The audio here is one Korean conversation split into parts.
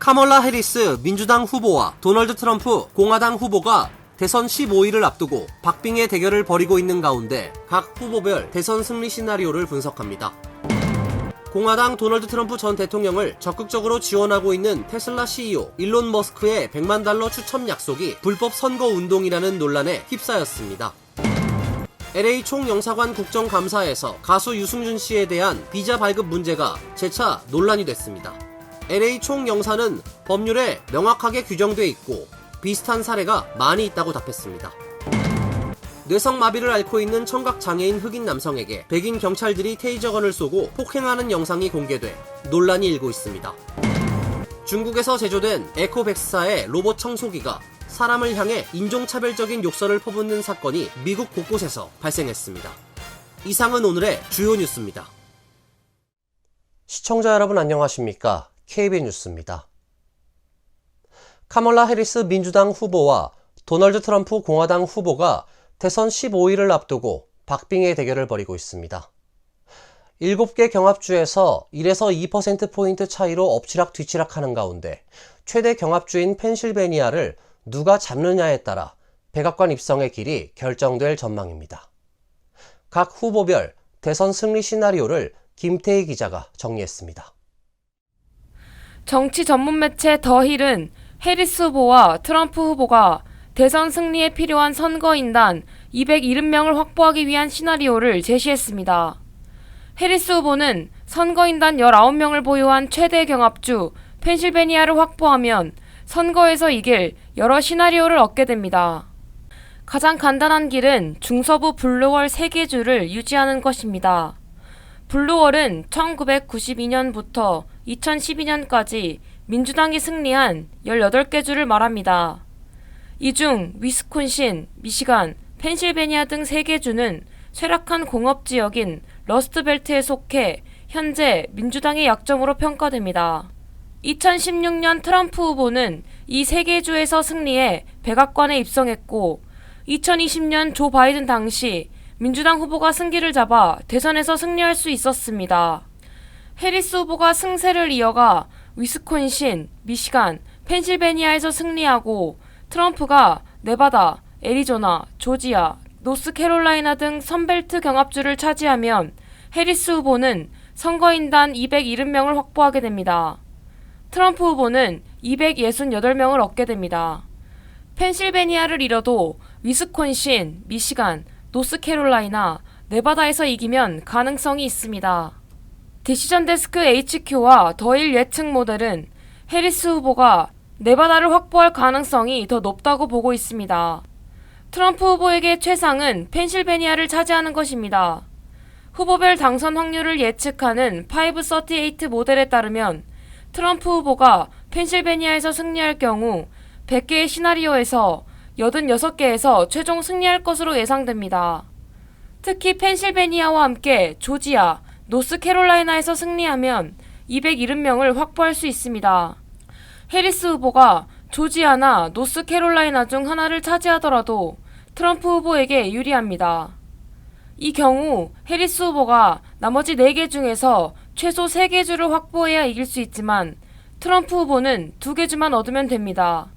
카멀라 해리스 민주당 후보와 도널드 트럼프 공화당 후보가 대선 15일을 앞두고 박빙의 대결을 벌이고 있는 가운데 각 후보별 대선 승리 시나리오를 분석합니다. 공화당 도널드 트럼프 전 대통령을 적극적으로 지원하고 있는 테슬라 CEO 일론 머스크의 $100만 추첨 약속이 불법 선거 운동이라는 논란에 휩싸였습니다. LA 총영사관 국정감사에서 가수 유승준 씨에 대한 비자 발급 문제가 재차 논란이 됐습니다. LA 총영사는 법률에 명확하게 규정돼 있고 비슷한 사례가 많이 있다고 답했습니다. 뇌성마비를 앓고 있는 청각장애인 흑인 남성에게 백인 경찰들이 테이저건을 쏘고 폭행하는 영상이 공개돼 논란이 일고 있습니다. 중국에서 제조된 에코백스사의 로봇 청소기가 사람을 향해 인종차별적인 욕설을 퍼붓는 사건이 미국 곳곳에서 발생했습니다. 이상은 오늘의 주요 뉴스입니다. 시청자 여러분 안녕하십니까? KBN 뉴스입니다. 카멀라 해리스 민주당 후보와 도널드 트럼프 공화당 후보가 대선 15일을 앞두고 박빙의 대결을 벌이고 있습니다. 7개 경합주에서 1에서 2%포인트 차이로 엎치락뒤치락하는 가운데 최대 경합주인 펜실베니아를 누가 잡느냐에 따라 백악관 입성의 길이 결정될 전망입니다. 각 후보별 대선 승리 시나리오를 김태희 기자가 정리했습니다. 정치 전문 매체 더 힐은 해리스 후보와 트럼프 후보가 대선 승리에 필요한 선거인단 270명을 확보하기 위한 시나리오를 제시했습니다. 해리스 후보는 선거인단 19명을 보유한 최대 경합주 펜실베니아를 확보하면 선거에서 이길 여러 시나리오를 얻게 됩니다. 가장 간단한 길은 중서부 블루월 3개 주를 유지하는 것입니다. 블루월은 1992년부터 2012년까지 민주당이 승리한 18개 주를 말합니다. 이 중 위스콘신, 미시간, 펜실베니아 등 3개 주는 쇠락한 공업지역인 러스트벨트에 속해 현재 민주당의 약점으로 평가됩니다. 2016년 트럼프 후보는 이 3개 주에서 승리해 백악관에 입성했고 2020년 조 바이든 당시 민주당 후보가 승기를 잡아 대선에서 승리할 수 있었습니다. 해리스 후보가 승세를 이어가 위스콘신, 미시간, 펜실베니아에서 승리하고 트럼프가 네바다, 애리조나, 조지아, 노스캐롤라이나 등 선벨트 경합주를 차지하면 해리스 후보는 선거인단 270명을 확보하게 됩니다. 트럼프 후보는 268명을 얻게 됩니다. 펜실베니아를 잃어도 위스콘신, 미시간, 노스캐롤라이나, 네바다에서 이기면 가능성이 있습니다. 디시전 데스크 HQ와 더힐 예측 모델은 해리스 후보가 네바다를 확보할 가능성이 더 높다고 보고 있습니다. 트럼프 후보에게 최상은 펜실베니아를 차지하는 것입니다. 후보별 당선 확률을 예측하는 538 모델에 따르면 트럼프 후보가 펜실베니아에서 승리할 경우 100개의 시나리오에서 86개에서 최종 승리할 것으로 예상됩니다. 특히 펜실베니아와 함께 조지아, 노스캐롤라이나에서 승리하면 270명을 확보할 수 있습니다. 해리스 후보가 조지아나 노스캐롤라이나 중 하나를 차지하더라도 트럼프 후보에게 유리합니다. 이 경우 해리스 후보가 나머지 4개 중에서 최소 3개 주를 확보해야 이길 수 있지만 트럼프 후보는 2개 주만 얻으면 됩니다.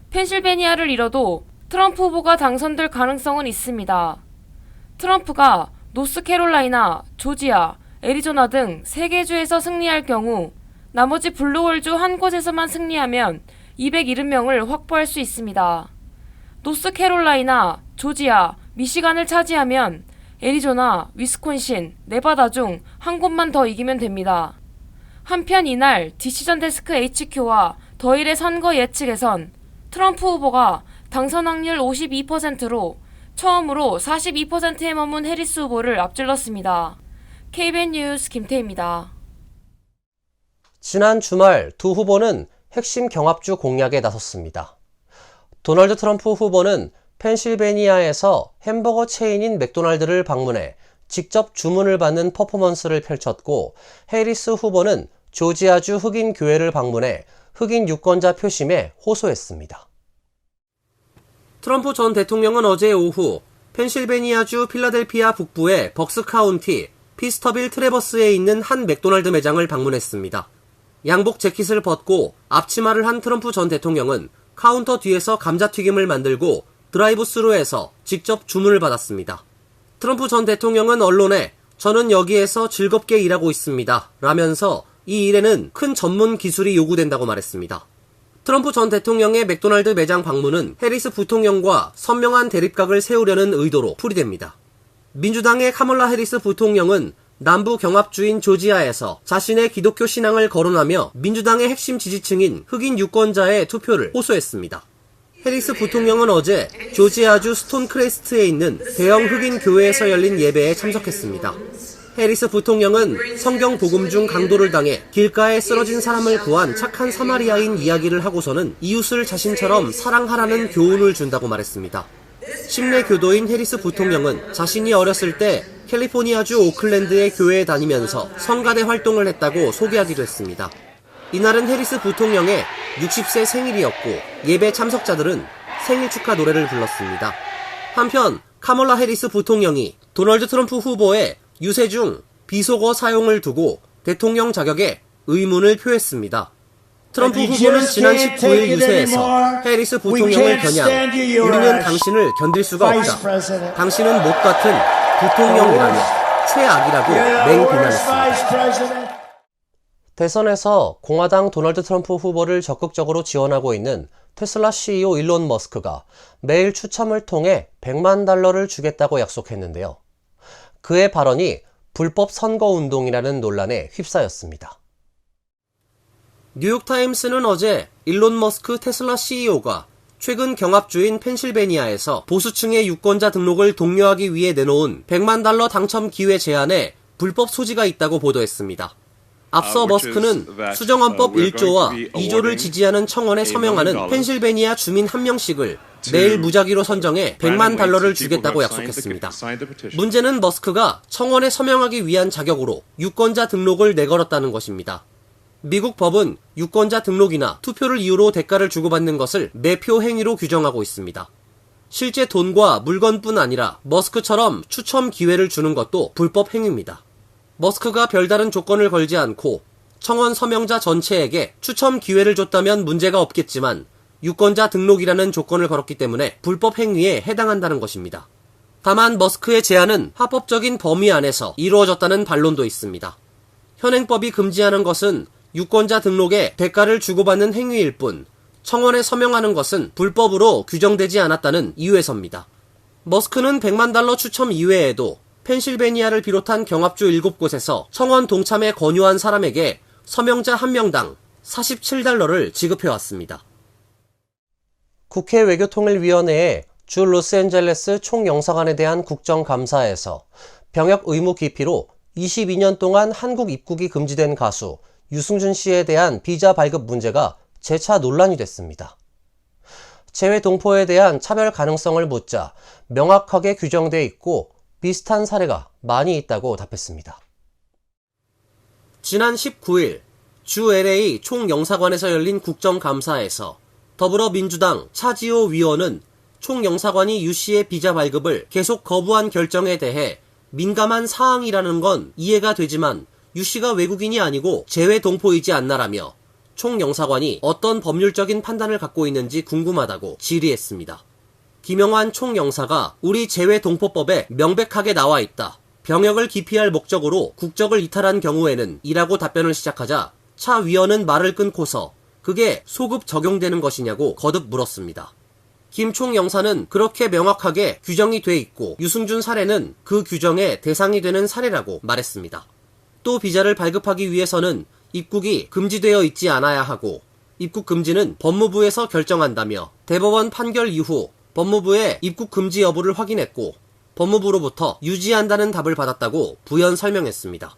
펜실베니아를 잃어도 트럼프 후보가 당선될 가능성은 있습니다. 트럼프가 노스캐롤라이나, 조지아, 애리조나 등 3개 주에서 승리할 경우 나머지 블루월주 한 곳에서만 승리하면 270명을 확보할 수 있습니다. 노스캐롤라이나, 조지아, 미시간을 차지하면 애리조나, 위스콘신, 네바다 중 한 곳만 더 이기면 됩니다. 한편 이날 디시전 데스크 HQ와 더힐의 선거 예측에선 트럼프 후보가 당선 확률 52%로 처음으로 42%에 머문 해리스 후보를 앞질렀습니다. KBN 뉴스 김태희입니다. 지난 주말 두 후보는 핵심 경합주 공략에 나섰습니다. 도널드 트럼프 후보는 펜실베니아에서 햄버거 체인인 맥도날드를 방문해 직접 주문을 받는 퍼포먼스를 펼쳤고 해리스 후보는 조지아주 흑인 교회를 방문해 흑인 유권자 표심에 호소했습니다. 트럼프 전 대통령은 어제 오후 펜실베니아주 필라델피아 북부의 벅스 카운티 피스터빌 트레버스에 있는 한 맥도날드 매장을 방문했습니다. 양복 재킷을 벗고 앞치마를 한 트럼프 전 대통령은 카운터 뒤에서 감자튀김을 만들고 드라이브 스루에서 직접 주문을 받았습니다. 트럼프 전 대통령은 언론에 저는 여기에서 즐겁게 일하고 있습니다 라면서 이 일에는 큰 전문 기술이 요구된다고 말했습니다. 트럼프 전 대통령의 맥도날드 매장 방문은 해리스 부통령과 선명한 대립각을 세우려는 의도로 풀이됩니다. 민주당의 카멀라 해리스 부통령은 남부 경합주인 조지아에서 자신의 기독교 신앙을 거론하며 민주당의 핵심 지지층인 흑인 유권자의 투표를 호소했습니다. 해리스 부통령은 어제 조지아주 스톤크레스트에 있는 대형 흑인 교회에서 열린 예배에 참석했습니다. 해리스 부통령은 성경 복음 중 강도를 당해 길가에 쓰러진 사람을 구한 착한 사마리아인 이야기를 하고서는 이웃을 자신처럼 사랑하라는 교훈을 준다고 말했습니다. 심내 교도인 해리스 부통령은 자신이 어렸을 때 캘리포니아주 오클랜드의 교회에 다니면서 성가대 활동을 했다고 소개하기도 했습니다. 이날은 해리스 부통령의 60세 생일이었고 예배 참석자들은 생일 축하 노래를 불렀습니다. 한편 카멀라 해리스 부통령이 도널드 트럼프 후보의 유세 중 비속어 사용을 두고 대통령 자격에 의문을 표했습니다. 트럼프 후보는 지난 19일 유세에서 해리스 부통령을 겨냥 우리는 당신을 견딜 수가 없다. 당신은 못 같은 부통령이라며 최악이라고 맹비난했습니다. 대선에서 공화당 도널드 트럼프 후보를 적극적으로 지원하고 있는 테슬라 CEO 일론 머스크가 매일 추첨을 통해 $100만 주겠다고 약속했는데요. 그의 발언이 불법 선거운동이라는 논란에 휩싸였습니다. 뉴욕타임스는 어제 일론 머스크 테슬라 CEO가 최근 경합주인 펜실베니아에서 보수층의 유권자 등록을 독려하기 위해 내놓은 $100만 당첨 기회 제안에 불법 소지가 있다고 보도했습니다. 앞서 머스크는 수정헌법 1조와 2조를 지지하는 청원에 서명하는 펜실베니아 주민 1명씩을 매일 무작위로 선정해 $100만 주겠다고 약속했습니다. 문제는 머스크가 청원에 서명하기 위한 자격으로 유권자 등록을 내걸었다는 것입니다. 미국 법은 유권자 등록이나 투표를 이유로 대가를 주고받는 것을 매표 행위로 규정하고 있습니다. 실제 돈과 물건뿐 아니라 머스크처럼 추첨 기회를 주는 것도 불법 행위입니다. 머스크가 별다른 조건을 걸지 않고 청원 서명자 전체에게 추첨 기회를 줬다면 문제가 없겠지만 유권자 등록이라는 조건을 걸었기 때문에 불법 행위에 해당한다는 것입니다. 다만 머스크의 제안은 합법적인 범위 안에서 이루어졌다는 반론도 있습니다. 현행법이 금지하는 것은 유권자 등록에 대가를 주고받는 행위일 뿐 청원에 서명하는 것은 불법으로 규정되지 않았다는 이유에서입니다. 머스크는 $100만 추첨 이외에도 펜실베니아를 비롯한 경합주 7곳에서 청원 동참에 권유한 사람에게 서명자 1명당 $47를 지급해왔습니다. 국회 외교통일위원회의 주 로스앤젤레스 총영사관에 대한 국정감사에서 병역 의무 기피로 22년 동안 한국 입국이 금지된 가수 유승준 씨에 대한 비자 발급 문제가 재차 논란이 됐습니다. 재외 동포에 대한 차별 가능성을 묻자 명확하게 규정돼 있고 비슷한 사례가 많이 있다고 답했습니다. 지난 19일 주 LA 총영사관에서 열린 국정감사에서 더불어민주당 차지호 위원은 총영사관이 유 씨의 비자 발급을 계속 거부한 결정에 대해 민감한 사항이라는 건 이해가 되지만 유 씨가 외국인이 아니고 재외 동포이지 않나라며 총영사관이 어떤 법률적인 판단을 갖고 있는지 궁금하다고 질의했습니다. 김영환 총영사가 우리 재외동포법에 명백하게 나와 있다. 병역을 기피할 목적으로 국적을 이탈한 경우에는 이라고 답변을 시작하자 차 위원은 말을 끊고서 그게 소급 적용되는 것이냐고 거듭 물었습니다. 김 총영사는 그렇게 명확하게 규정이 돼 있고 유승준 사례는 그 규정의 대상이 되는 사례라고 말했습니다. 또 비자를 발급하기 위해서는 입국이 금지되어 있지 않아야 하고 입국 금지는 법무부에서 결정한다며 대법원 판결 이후 법무부에 입국 금지 여부를 확인했고 법무부로부터 유지한다는 답을 받았다고 부연 설명했습니다.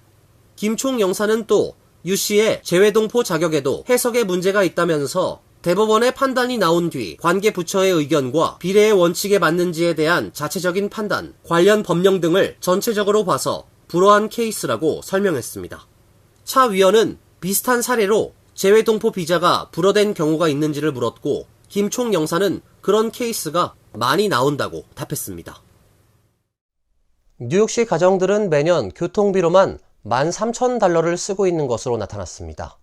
김 총영사는 또 유 씨의 재외동포 자격에도 해석에 문제가 있다면서 대법원의 판단이 나온 뒤 관계 부처의 의견과 비례의 원칙에 맞는지에 대한 자체적인 판단, 관련 법령 등을 전체적으로 봐서 불허한 케이스라고 설명했습니다. 차 위원은 비슷한 사례로 재외동포 비자가 불허된 경우가 있는지를 물었고 김 총영사는 그런 케이스가 많이 나온다고 답했습니다. 뉴욕시 가정들은 매년 교통비로만 $13,000를 쓰고 있는 것으로 나타났습니다.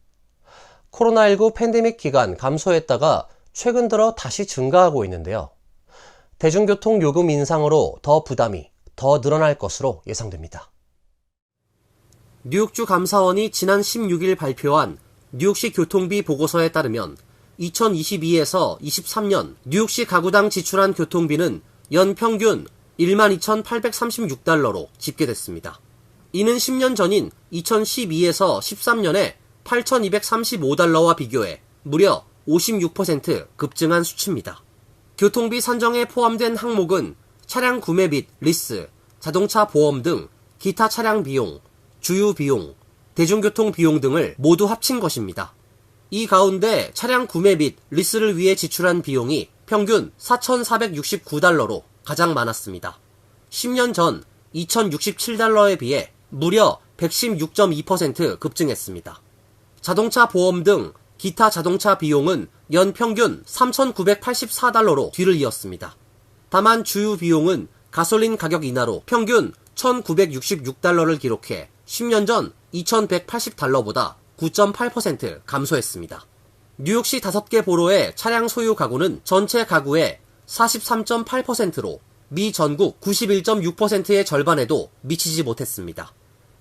코로나19 팬데믹 기간 감소했다가 최근 들어 다시 증가하고 있는데요. 대중교통 요금 인상으로 더 부담이 더 늘어날 것으로 예상됩니다. 뉴욕주 감사원이 지난 16일 발표한 뉴욕시 교통비 보고서에 따르면 2022에서 23년 뉴욕시 가구당 지출한 교통비는 연 평균 12,836달러로 집계됐습니다. 이는 10년 전인 2012에서 13년에 8,235달러와 비교해 무려 56% 급증한 수치입니다. 교통비 산정에 포함된 항목은 차량 구매 및 리스, 자동차 보험 등 기타 차량 비용, 주유 비용, 대중교통 비용 등을 모두 합친 것입니다. 이 가운데 차량 구매 및 리스를 위해 지출한 비용이 평균 4,469달러로 가장 많았습니다. 10년 전 2,067달러에 비해 무려 116.2% 급증했습니다. 자동차 보험 등 기타 자동차 비용은 연 평균 3,984달러로 뒤를 이었습니다. 다만 주유 비용은 가솔린 가격 인하로 평균 1,966달러를 기록해 10년 전 2,180달러보다 9.8% 감소했습니다. 뉴욕시 5개 보로의 차량 소유 가구는 전체 가구의 43.8%로 미 전국 91.6%의 절반에도 미치지 못했습니다.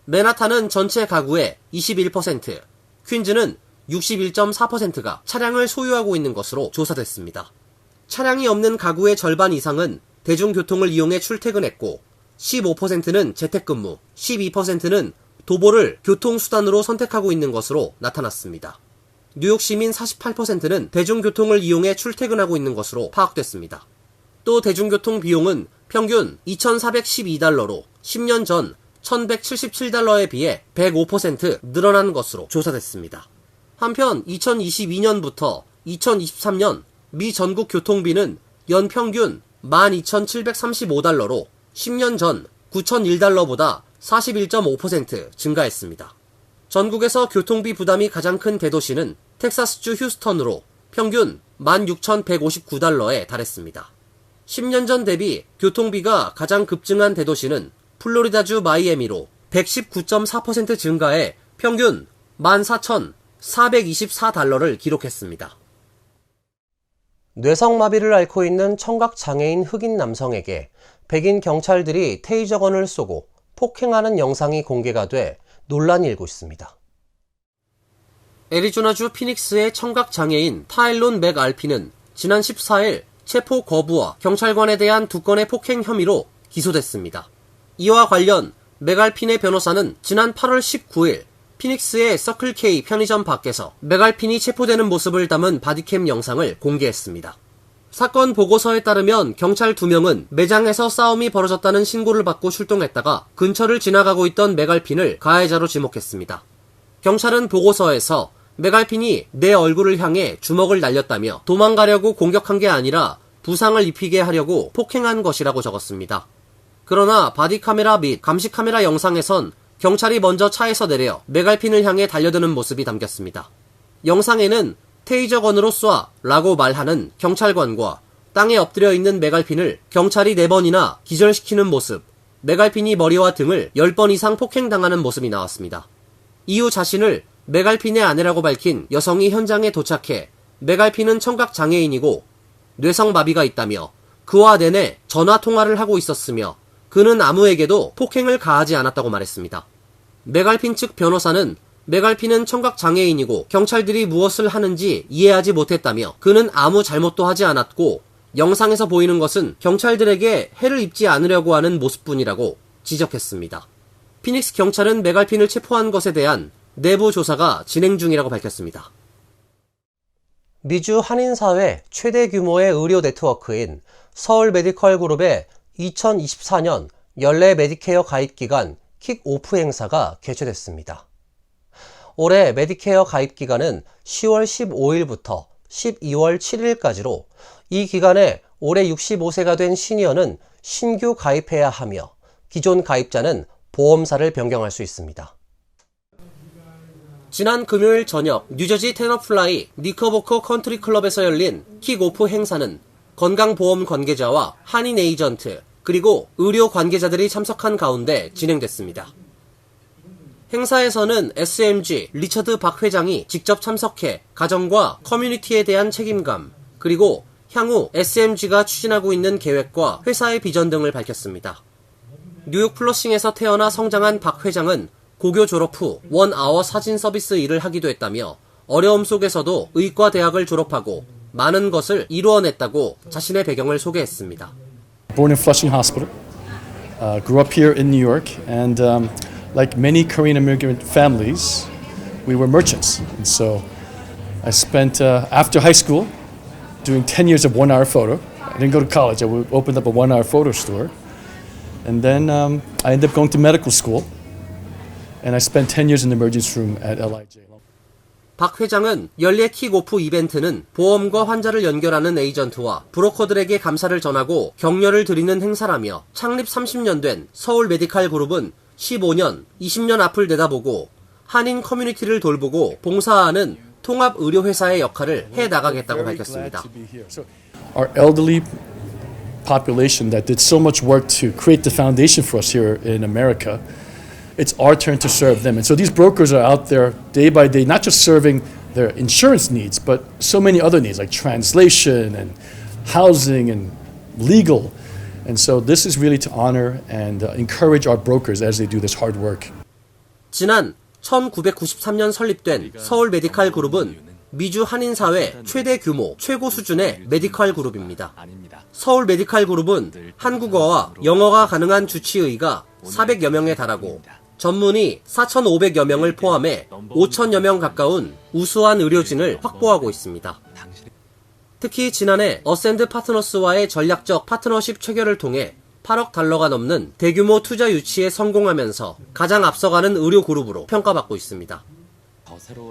맨하탄은 전체 가구의 21%, 퀸즈는 61.4%가 차량을 소유하고 있는 것으로 조사됐습니다. 차량이 없는 가구의 절반 이상은 대중교통을 이용해 출퇴근했고 15%는 재택근무, 12%는 도보를 교통수단으로 선택하고 있는 것으로 나타났습니다. 뉴욕 시민 48%는 대중교통을 이용해 출퇴근하고 있는 것으로 파악됐습니다. 또 대중교통 비용은 평균 2,412달러로 10년 전 1,177달러에 비해 105% 늘어난 것으로 조사됐습니다. 한편 2022년부터 2023년 미 전국 교통비는 연 평균 12,735달러로 10년 전 9,001달러보다 41.5% 증가했습니다. 전국에서 교통비 부담이 가장 큰 대도시는 텍사스주 휴스턴으로 평균 16,159달러에 달했습니다. 10년 전 대비 교통비가 가장 급증한 대도시는 플로리다주 마이애미로 119.4% 증가해 평균 14,424달러를 기록했습니다. 뇌성마비를 앓고 있는 청각장애인 흑인 남성에게 백인 경찰들이 테이저건을 쏘고 폭행하는 영상이 공개가 돼 논란이 일고 있습니다. 애리조나주 피닉스의 청각장애인 타일론 맥알피는 지난 14일 체포 거부와 경찰관에 대한 2건의 폭행 혐의로 기소됐습니다. 이와 관련 맥알핀의 변호사는 지난 8월 19일 피닉스의 서클K 편의점 밖에서 맥알핀이 체포되는 모습을 담은 바디캠 영상을 공개했습니다. 사건 보고서에 따르면 경찰 2명은 매장에서 싸움이 벌어졌다는 신고를 받고 출동했다가 근처를 지나가고 있던 맥알핀을 가해자로 지목했습니다. 경찰은 보고서에서 맥알핀이 내 얼굴을 향해 주먹을 날렸다며 도망가려고 공격한 게 아니라 부상을 입히게 하려고 폭행한 것이라고 적었습니다. 그러나 바디카메라 및 감시카메라 영상에선 경찰이 먼저 차에서 내려 맥알핀을 향해 달려드는 모습이 담겼습니다. 영상에는 테이저건으로 쏴 라고 말하는 경찰관과 땅에 엎드려 있는 맥알핀을 경찰이 4번이나 기절시키는 모습, 맥알핀이 머리와 등을 10번 이상 폭행당하는 모습이 나왔습니다. 이후 자신을 맥알핀의 아내라고 밝힌 여성이 현장에 도착해 맥알핀은 청각장애인이고 뇌성마비가 있다며 그와 내내 전화통화를 하고 있었으며 그는 아무에게도 폭행을 가하지 않았다고 말했습니다. 맥알핀 측 변호사는 맥알핀은 청각장애인이고 경찰들이 무엇을 하는지 이해하지 못했다며 그는 아무 잘못도 하지 않았고 영상에서 보이는 것은 경찰들에게 해를 입지 않으려고 하는 모습뿐이라고 지적했습니다. 피닉스 경찰은 맥알핀을 체포한 것에 대한 내부 조사가 진행 중이라고 밝혔습니다. 미주 한인사회 최대 규모의 의료 네트워크인 서울 메디컬 그룹의 2024년 연례 메디케어 가입기간 킥오프 행사가 개최됐습니다. 올해 메디케어 가입기간은 10월 15일부터 12월 7일까지로 이 기간에 올해 65세가 된 시니어는 신규 가입해야 하며 기존 가입자는 보험사를 변경할 수 있습니다. 지난 금요일 저녁 뉴저지 테너플라이 니커보커 컨트리 클럽에서 열린 킥오프 행사는 건강보험 관계자와 한인 에이전트 그리고 의료 관계자들이 참석한 가운데 진행됐습니다. 행사에서는 SMG 리처드 박 회장이 직접 참석해 가정과 커뮤니티에 대한 책임감, 그리고 향후 SMG가 추진하고 있는 계획과 회사의 비전 등을 밝혔습니다. 뉴욕 플러싱에서 태어나 성장한 박 회장은 고교 졸업 후 원아워 사진 서비스 일을 하기도 했다며 어려움 속에서도 의과 대학을 졸업하고 많은 것을 이루어냈다고 자신의 배경을 소개했습니다. Born in Flushing Hospital, grew up here in New York, and like many Korean immigrant families, we were merchants. And so I spent after high school doing 10 years of 1-hour photo. I didn't go to college. I opened up a 1-hour photo store. And then I ended up going to medical school, and I spent 10 years in the emergency room at LIJ. 박 회장은 연례 킥오프 이벤트는 보험과 환자를 연결하는 에이전트와 브로커들에게 감사를 전하고 격려를 드리는 행사라며 창립 30년 된 서울 메디칼 그룹은 15년, 20년 앞을 내다보고 한인 커뮤니티를 돌보고 봉사하는 통합 의료회사의 역할을 해나가겠다고 밝혔습니다. Our elderly population that did so much work to create the foundation for us here in America, it's our turn to serve them. And so these brokers are out there day by day, not just serving their insurance needs, but so many other needs like translation and housing and legal. And so this is really to honor and encourage our brokers as they do this hard work. 지난 1993년 설립된 서울 메디칼 그룹은 미주 한인사회 최대 규모, 최고 수준의 메디칼 그룹입니다. 서울 메디칼 그룹은 한국어와 영어가 가능한 주치의가 400여 명에 달하고 전문의 4,500여 명을 포함해 5,000여 명 가까운 우수한 의료진을 확보하고 있습니다. 특히 지난해 어센드 파트너스와의 전략적 파트너십 체결을 통해 8억 달러가 넘는 대규모 투자 유치에 성공하면서 가장 앞서가는 의료 그룹으로 평가받고 있습니다.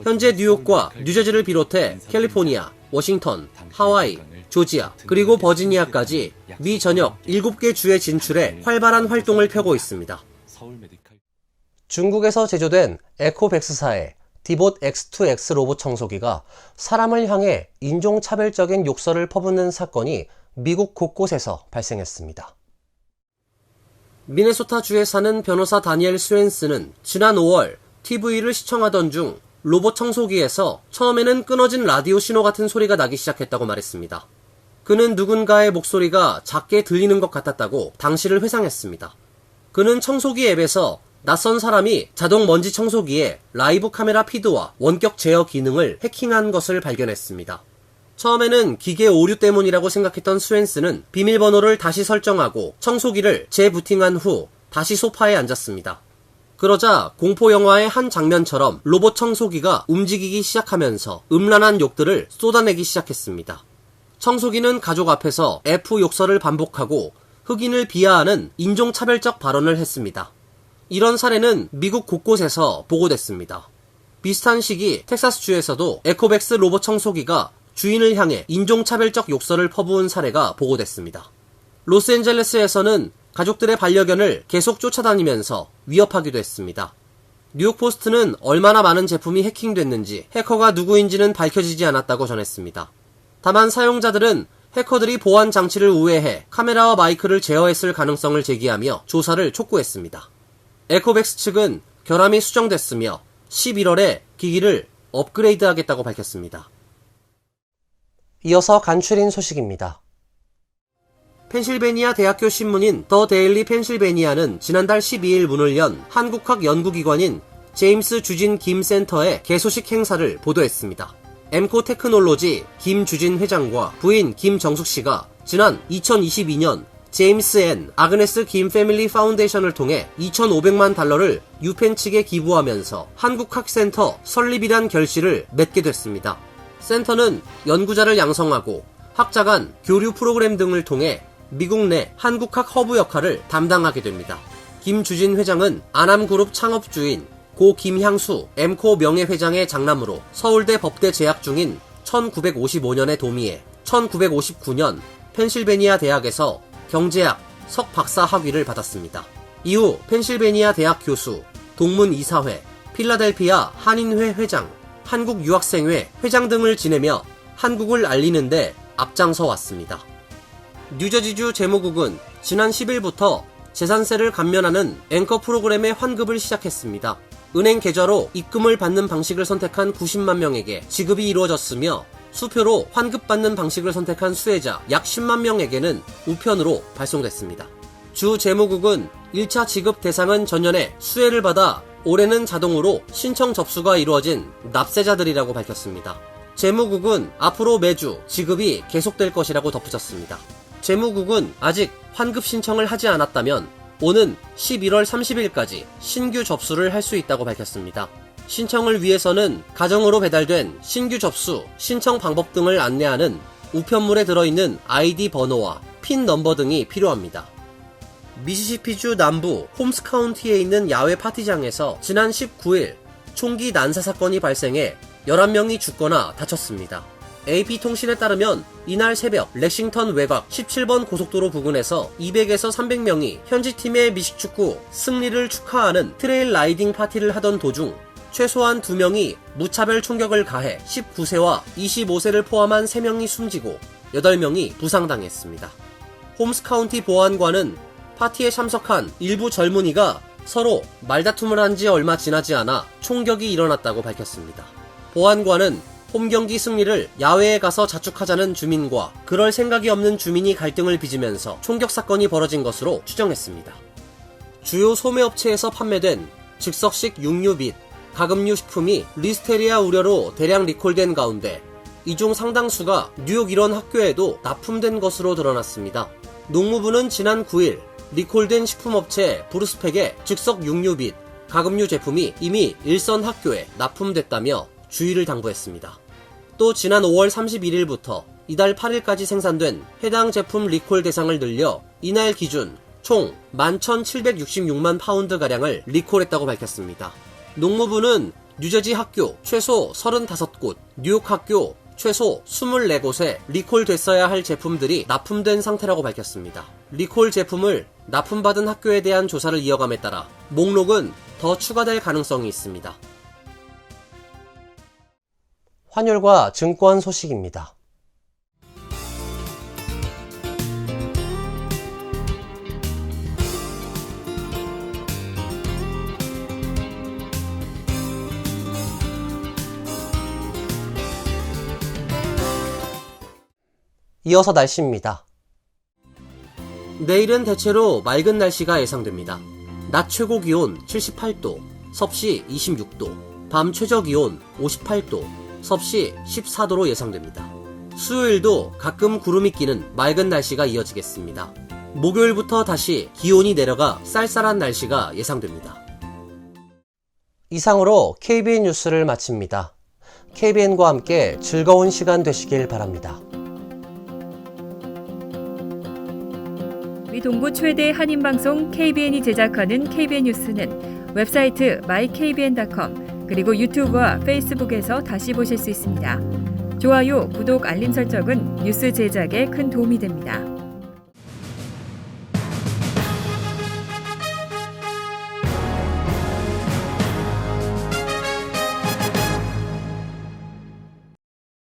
현재 뉴욕과 뉴저지를 비롯해 캘리포니아, 워싱턴, 하와이, 조지아, 그리고 버지니아까지 미 전역 7개 주에 진출해 활발한 활동을 펴고 있습니다. 중국에서 제조된 에코백스사의 디봇 X2X 로봇 청소기가 사람을 향해 인종차별적인 욕설을 퍼붓는 사건이 미국 곳곳에서 발생했습니다. 미네소타주에 사는 변호사 다니엘 스웬스는 지난 5월 TV를 시청하던 중 로봇 청소기에서 처음에는 끊어진 라디오 신호 같은 소리가 나기 시작했다고 말했습니다. 그는 누군가의 목소리가 작게 들리는 것 같았다고 당시를 회상했습니다. 그는 청소기 앱에서 낯선 사람이 자동 먼지 청소기에 라이브 카메라 피드와 원격 제어 기능을 해킹한 것을 발견했습니다. 처음에는 기계 오류 때문이라고 생각했던 스웬스는 비밀번호를 다시 설정하고 청소기를 재부팅한 후 다시 소파에 앉았습니다. 그러자 공포영화의 한 장면처럼 로봇 청소기가 움직이기 시작하면서 음란한 욕들을 쏟아내기 시작했습니다. 청소기는 가족 앞에서 F 욕설을 반복하고 흑인을 비하하는 인종차별적 발언을 했습니다. 이런 사례는 미국 곳곳에서 보고됐습니다. 비슷한 시기 텍사스주에서도 에코백스 로봇 청소기가 주인을 향해 인종차별적 욕설을 퍼부은 사례가 보고됐습니다. 로스앤젤레스에서는 가족들의 반려견을 계속 쫓아다니면서 위협하기도 했습니다. 뉴욕포스트는 얼마나 많은 제품이 해킹됐는지 해커가 누구인지는 밝혀지지 않았다고 전했습니다. 다만 사용자들은 해커들이 보안 장치를 우회해 카메라와 마이크를 제어했을 가능성을 제기하며 조사를 촉구했습니다. 에코백스 측은 결함이 수정됐으며 11월에 기기를 업그레이드하겠다고 밝혔습니다. 이어서 간추린 소식입니다. 펜실베니아 대학교 신문인 더 데일리 펜실베니아는 지난달 12일 문을 연 한국학 연구기관인 제임스 주진 김 센터의 개소식 행사를 보도했습니다. 엠코 테크놀로지 김주진 회장과 부인 김정숙 씨가 지난 2022년 제임스 앤 아그네스 김 패밀리 파운데이션을 통해 2,500만 달러를 유펜 측에 기부하면서 한국학센터 설립이란 결실을 맺게 됐습니다. 센터는 연구자를 양성하고 학자 간 교류 프로그램 등을 통해 미국 내 한국학 허브 역할을 담당하게 됩니다. 김주진 회장은 아남그룹 창업주인 고 김향수 엠코 명예회장의 장남으로 서울대 법대 재학 중인 1955년에 도미해 1959년 펜실베니아 대학에서 경제학 석박사 학위를 받았습니다. 이후 펜실베니아 대학 교수, 동문이사회, 필라델피아 한인회 회장, 한국유학생회 회장 등을 지내며 한국을 알리는 데 앞장서 왔습니다. 뉴저지주 재무국은 지난 10일부터 재산세를 감면하는 앵커 프로그램의 환급을 시작했습니다. 은행 계좌로 입금을 받는 방식을 선택한 90만 명에게 지급이 이루어졌으며 수표로 환급받는 방식을 선택한 수혜자 약 10만 명에게는 우편으로 발송됐습니다. 주 재무국은 1차 지급 대상은 전년에 수혜를 받아 올해는 자동으로 신청 접수가 이루어진 납세자들이라고 밝혔습니다. 재무국은 앞으로 매주 지급이 계속될 것이라고 덧붙였습니다. 재무국은 아직 환급 신청을 하지 않았다면 오는 11월 30일까지 신규 접수를 할 수 있다고 밝혔습니다. 신청을 위해서는 가정으로 배달된 신규 접수, 신청 방법 등을 안내하는 우편물에 들어있는 아이디 번호와 핀 넘버 등이 필요합니다. 미시시피주 남부 홈스 카운티에 있는 야외 파티장에서 지난 19일 총기 난사 사건이 발생해 11명이 죽거나 다쳤습니다. AP통신에 따르면 이날 새벽 렉싱턴 외곽 17번 고속도로 부근에서 200에서 300명이 현지 팀의 미식축구 승리를 축하하는 트레일 라이딩 파티를 하던 도중 최소한 2명이 무차별 총격을 가해 19세와 25세를 포함한 3명이 숨지고 8명이 부상당했습니다. 홈스 카운티 보안관은 파티에 참석한 일부 젊은이가 서로 말다툼을 한 지 얼마 지나지 않아 총격이 일어났다고 밝혔습니다. 보안관은 홈경기 승리를 야외에 가서 자축하자는 주민과 그럴 생각이 없는 주민이 갈등을 빚으면서 총격 사건이 벌어진 것으로 추정했습니다. 주요 소매업체에서 판매된 즉석식 육류 및 가금류 식품이 리스테리아 우려로 대량 리콜된 가운데 이 중 상당수가 뉴욕 일원 학교에도 납품된 것으로 드러났습니다. 농무부는 지난 9일 리콜된 식품업체 브루스팩의 즉석 육류 및 가금류 제품이 이미 일선 학교에 납품됐다며 주의를 당부했습니다. 또 지난 5월 31일부터 이달 8일까지 생산된 해당 제품 리콜 대상을 늘려 이날 기준 총 11,766만 파운드가량을 리콜했다고 밝혔습니다. 농무부는 뉴저지 학교 최소 35곳, 뉴욕 학교 최소 24곳에 리콜됐어야 할 제품들이 납품된 상태라고 밝혔습니다. 리콜 제품을 납품받은 학교에 대한 조사를 이어감에 따라 목록은 더 추가될 가능성이 있습니다. 환율과 증권 소식입니다. 이어서 날씨입니다. 내일은 대체로 맑은 날씨가 예상됩니다. 낮 최고 기온 78도, 섭씨 26도, 밤 최저 기온 58도, 섭씨 14도로 예상됩니다. 수요일도 가끔 구름이 끼는 맑은 날씨가 이어지겠습니다. 목요일부터 다시 기온이 내려가 쌀쌀한 날씨가 예상됩니다. 이상으로 KBN 뉴스를 마칩니다. KBN과 함께 즐거운 시간 되시길 바랍니다. 미 동부 최대 한인방송 KBN이 제작하는 KBN 뉴스는 웹사이트 mykbn.com 그리고 유튜브와 페이스북에서 다시 보실 수 있습니다. 좋아요, 구독, 알림 설정은 뉴스 제작에 큰 도움이 됩니다.